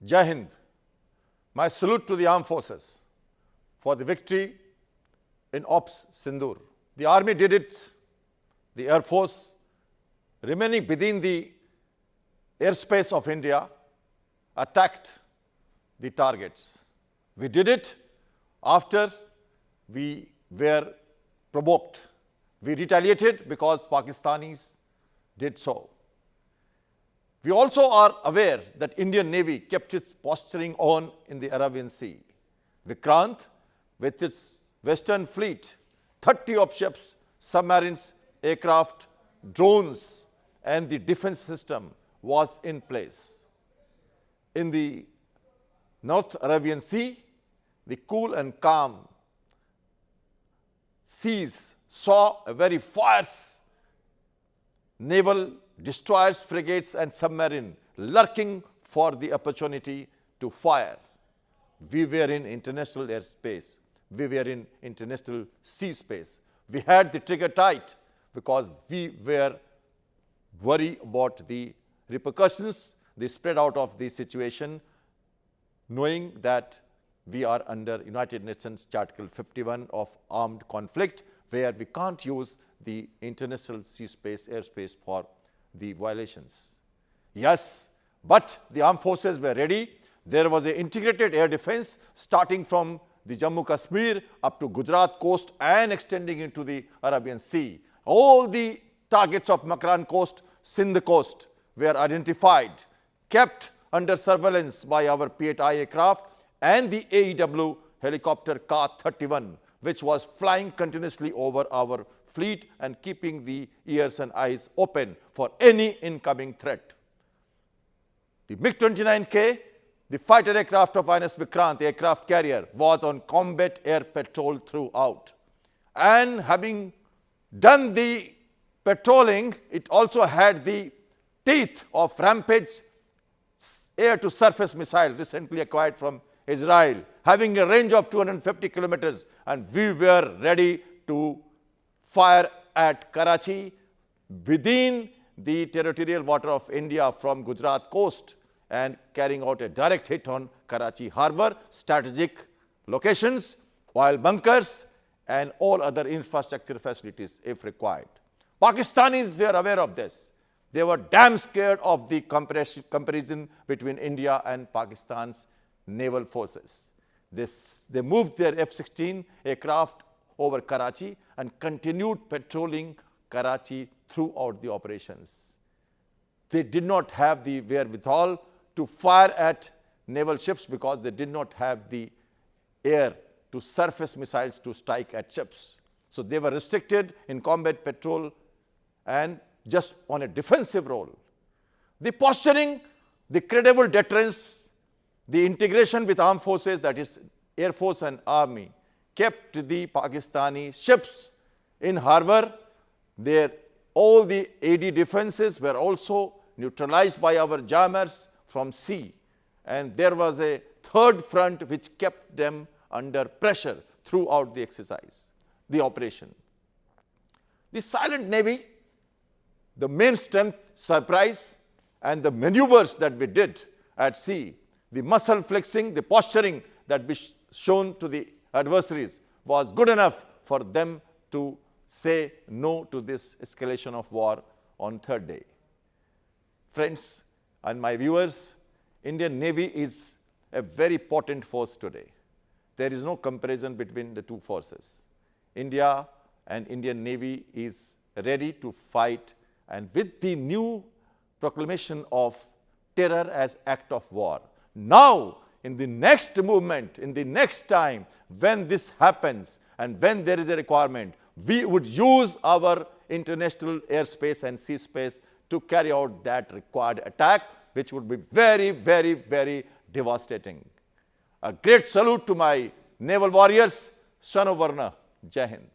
Jai Hind. My salute to the armed forces for the victory in Operation Sindoor. The army did it, the Air Force remaining within the airspace of India attacked the targets. We did it after we were provoked. We retaliated because Pakistanis did so. We also are aware that Indian Navy kept its posturing on in the Arabian Sea. Vikrant, with its Western fleet, 30 of ships, submarines, aircraft, drones, and the defense system was in place. In the North Arabian Sea, the cool and calm seas saw a very fierce naval destroyers, frigates, and submarine lurking for the opportunity to fire. We were in international airspace. We were in international sea space. We had the trigger tight because we were worried about the repercussions, the spread out of the situation, knowing that we are under United Nations Article 51 of armed conflict, where we can't use the international sea space, airspace for the violations. Yes, but the armed forces were ready. There was an integrated air defense starting from the Jammu Kashmir up to Gujarat coast and extending into the Arabian Sea. All the targets of Makran coast, Sindh coast were identified, kept under surveillance by our P-8I aircraft and the AEW helicopter Ka-31, which was flying continuously over our fleet and keeping the ears and eyes open for any incoming threat. The MiG-29K, the fighter aircraft of INS Vikrant, the aircraft carrier, was on combat air patrol throughout. And having done the patrolling, it also had the teeth of rampage air-to-surface missile recently acquired from Israel, having a range of 250 kilometers, and we were ready to fire at Karachi within the territorial water of India from Gujarat coast and carrying out a direct hit on Karachi harbour, strategic locations, oil bunkers, and all other infrastructure facilities if required. Pakistanis were aware of this. They were damn scared of the comparison between India and Pakistan's naval forces. They moved their F-16 aircraft over Karachi and continued patrolling Karachi throughout the operations. They did not have the wherewithal to fire at naval ships because they did not have the air to surface missiles to strike at ships. So they were restricted in combat patrol and just on a defensive role. The posturing, the credible deterrence, the integration with armed forces, that is Air Force and Army, kept the Pakistani ships in harbour. All the AD defenses were also neutralized by our jammers from sea. And there was a third front which kept them under pressure throughout the exercise, the operation. The silent Navy, the main strength, surprise, and the maneuvers that we did at sea, the muscle flexing, the posturing that we shown to the adversaries was good enough for them to say no to this escalation of war on third day. Friends and my viewers, Indian Navy is a very potent force today. There is no comparison between the two forces. India and Indian Navy is ready to fight, and with the new proclamation of terror as act of war. Now, in the next movement, in the next time, when this happens and when there is a requirement, we would use our international airspace and sea space to carry out that required attack, which would be very, very, very devastating. A great salute to my naval warriors. Shano Varna. Jai Hind.